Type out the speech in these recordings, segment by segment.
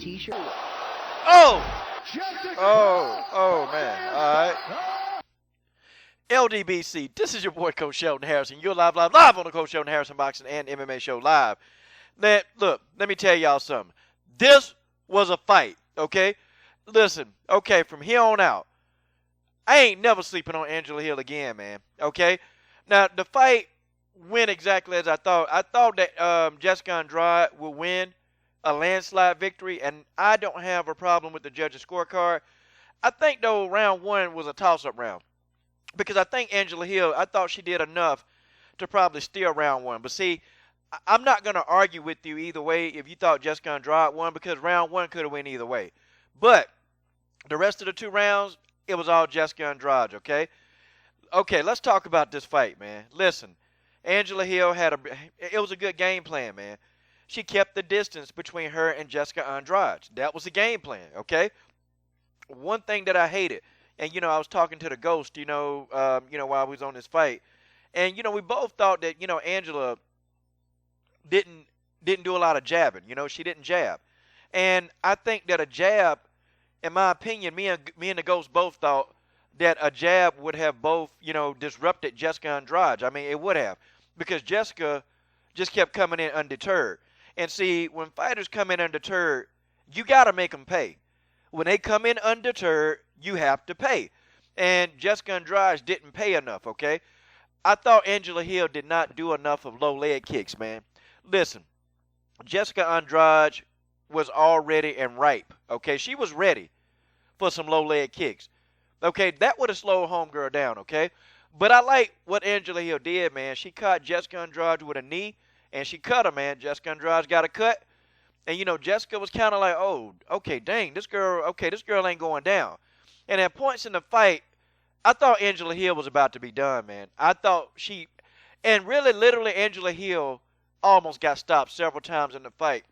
t-shirt. Oh! Oh, man. All right. LDBC, this is your boy, Coach Sheldon Harrison. You're live on the Coach Sheldon Harrison Boxing and MMA Show live. Now, look, let me tell y'all something. This was a fight, okay? Listen, okay, from here on out, I ain't never sleeping on Angela Hill again, man, okay? Now, the fight went exactly as I thought. I thought that Jessica Andrade would win a landslide victory, and I don't have a problem with the judges' scorecard. I think, though, round one was a toss-up round because I think Angela Hill, I thought she did enough to probably steal round one. But, see, I'm not going to argue with you either way if you thought Jessica Andrade won because round one could have went either way. But the rest of the 2 rounds, it was all Jessica Andrade, okay? Okay, let's talk about this fight, man. Listen, Angela Hill it was a good game plan, man. She kept the distance between her and Jessica Andrade. That was the game plan, okay? One thing that I hated, and, I was talking to the Ghost, while we was on this fight, and, we both thought that, Angela didn't do a lot of jabbing. She didn't jab. And I think that a jab, in my opinion, me and the Ghost both thought that a jab would have both, disrupted Jessica Andrade. I mean, it would have. Because Jessica just kept coming in undeterred. And see, when fighters come in undeterred, you got to make them pay. When they come in undeterred, you have to pay. And Jessica Andrade didn't pay enough, okay? I thought Angela Hill did not do enough of low leg kicks, man. Listen, Jessica Andrade was all ready and ripe, okay? She was ready for some low leg kicks. Okay, that would have slowed homegirl down, okay? But I like what Angela Hill did, man. She caught Jessica Andrade with a knee, and she cut her, man. Jessica Andrade got a cut. And, Jessica was kind of like, oh, okay, dang, this girl ain't going down. And at points in the fight, I thought Angela Hill was about to be done, man. I thought and really, literally, Angela Hill almost got stopped several times in the fight.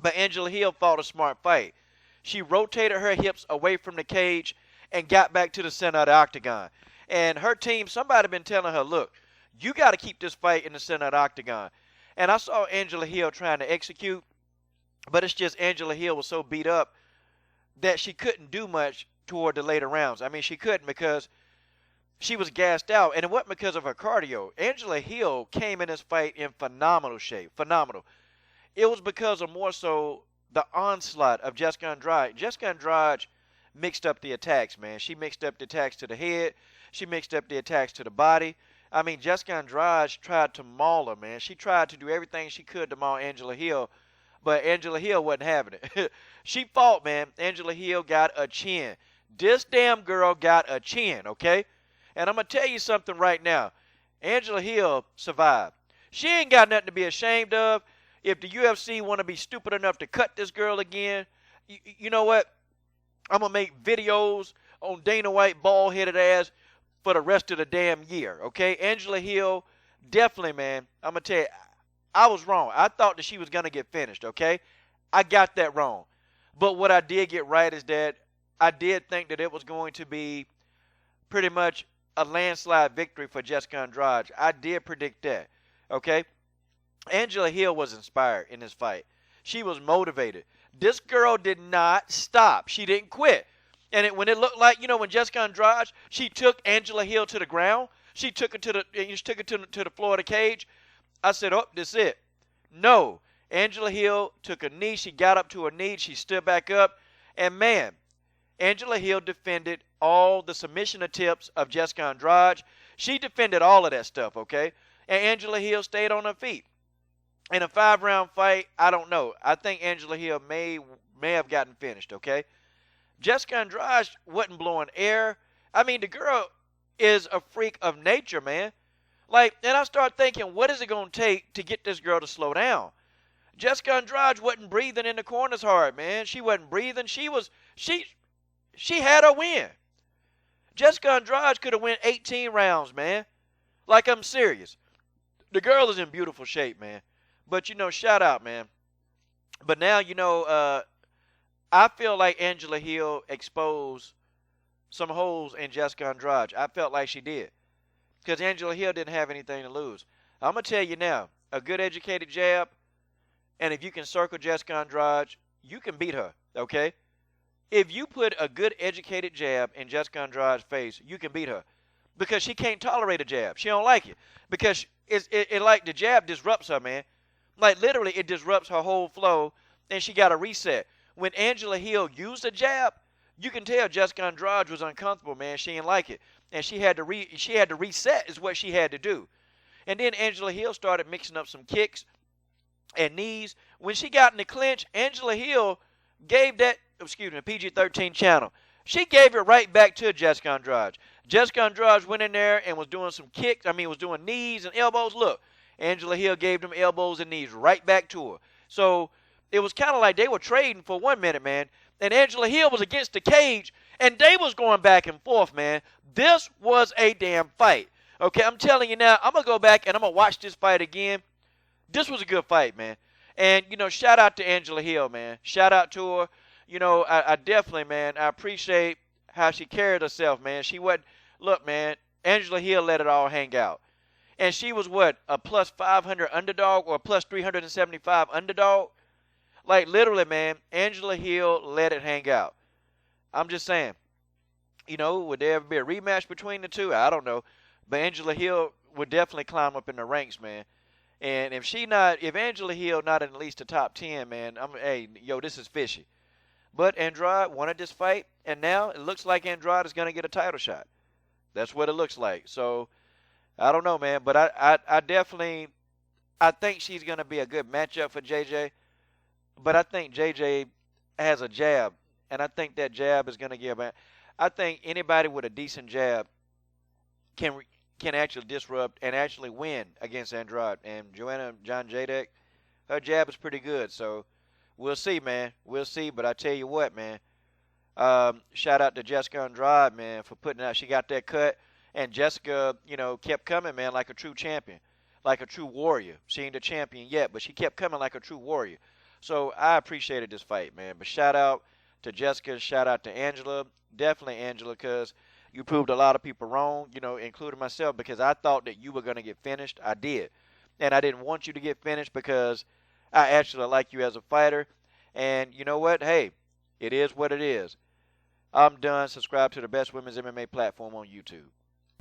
But Angela Hill fought a smart fight. She rotated her hips away from the cage and got back to the center of the octagon. And her team, somebody been telling her, look, you got to keep this fight in the center of the octagon. And I saw Angela Hill trying to execute, but it's just Angela Hill was so beat up that she couldn't do much toward the later rounds. I mean, she couldn't because she was gassed out, and it wasn't because of her cardio. Angela Hill came in this fight in phenomenal shape, phenomenal. It was because of more so the onslaught of Jessica Andrade. Jessica Andrade mixed up the attacks, man. She mixed up the attacks to the head. She mixed up the attacks to the body. I mean, Jessica Andrade tried to maul her, man. She tried to do everything she could to maul Angela Hill, but Angela Hill wasn't having it. She fought, man. Angela Hill got a chin. This damn girl got a chin, okay? And I'm going to tell you something right now. Angela Hill survived. She ain't got nothing to be ashamed of. If the UFC want to be stupid enough to cut this girl again, you know what? I'm going to make videos on Dana White bald-headed ass for the rest of the damn year, okay? Angela Hill, definitely, man, I'm going to tell you, I was wrong. I thought that she was going to get finished, okay? I got that wrong. But what I did get right is that I did think that it was going to be pretty much a landslide victory for Jessica Andrade. I did predict that, okay? Angela Hill was inspired in this fight. She was motivated. This girl did not stop. She didn't quit. And when it looked like, when Jessica Andrade, she took Angela Hill to the ground. She took her to the floor of the cage. I said, oh, this is it. No. Angela Hill took a knee. She got up to her knee. She stood back up. And, man, Angela Hill defended all the submission attempts of Jessica Andrade. She defended all of that stuff, okay? And Angela Hill stayed on her feet. In a 5-round fight, I don't know. I think Angela Hill may have gotten finished, okay? Jessica Andrade wasn't blowing air. I mean, the girl is a freak of nature, man. And I start thinking, what is it going to take to get this girl to slow down? Jessica Andrade wasn't breathing in the corners hard, man. She wasn't breathing. She had her win. Jessica Andrade could have went 18 rounds, man. I'm serious. The girl is in beautiful shape, man. But, shout out, man. But now, I feel like Angela Hill exposed some holes in Jessica Andrade. I felt like she did. Because Angela Hill didn't have anything to lose. I'm going to tell you now, a good educated jab, and if you can circle Jessica Andrade, you can beat her, okay? If you put a good educated jab in Jessica Andrade's face, you can beat her because she can't tolerate a jab. She don't like it because it like the jab disrupts her, man. Like literally, it disrupts her whole flow, and she got to reset. When Angela Hill used a jab, you can tell Jessica Andrade was uncomfortable, man. She didn't like it, and she had to reset. Is what she had to do. And then Angela Hill started mixing up some kicks and knees. When she got in the clinch, Angela Hill gave that, excuse me, PG-13 channel. She gave it right back to Jessica Andrade. Jessica Andrade went in there and was doing some kicks. Was doing knees and elbows. Look, Angela Hill gave them elbows and knees right back to her. So it was kind of like they were trading for 1 minute, man. And Angela Hill was against the cage, and they was going back and forth, man. This was a damn fight. Okay, I'm telling you now, I'm going to go back and I'm going to watch this fight again. This was a good fight, man. And, shout out to Angela Hill, man. Shout out to her. I definitely, man, I appreciate how she carried herself, man. She wasn't, look, man, Angela Hill let it all hang out. And she was what, a plus 500 underdog or a plus 375 underdog? Like, literally, man, Angela Hill let it hang out. I'm just saying, would there ever be a rematch between the two? I don't know. But Angela Hill would definitely climb up in the ranks, man. And if Angela Hill not in at least the top 10, man, this is fishy. But Andrade wanted this fight, and now it looks like Andrade is going to get a title shot. That's what it looks like. So, I don't know, man. But I definitely, I think she's going to be a good matchup for JJ. But I think JJ has a jab, and I think that jab is going to give. I think anybody with a decent jab can actually disrupt and actually win against Andrade. And Joanna John Jadek, her jab is pretty good. So we'll see, man. We'll see. But I tell you what, man. Shout out to Jessica Andrade, man, for putting out. She got that cut. And Jessica, kept coming, man, like a true champion, like a true warrior. She ain't a champion yet, but she kept coming like a true warrior. So I appreciated this fight, man. But shout out to Jessica. Shout out to Angela. Definitely Angela, because you proved a lot of people wrong, including myself, because I thought that you were going to get finished. I did. And I didn't want you to get finished because I actually like you as a fighter. And you know what? Hey, it is what it is. I'm done. Subscribe to the best women's MMA platform on YouTube.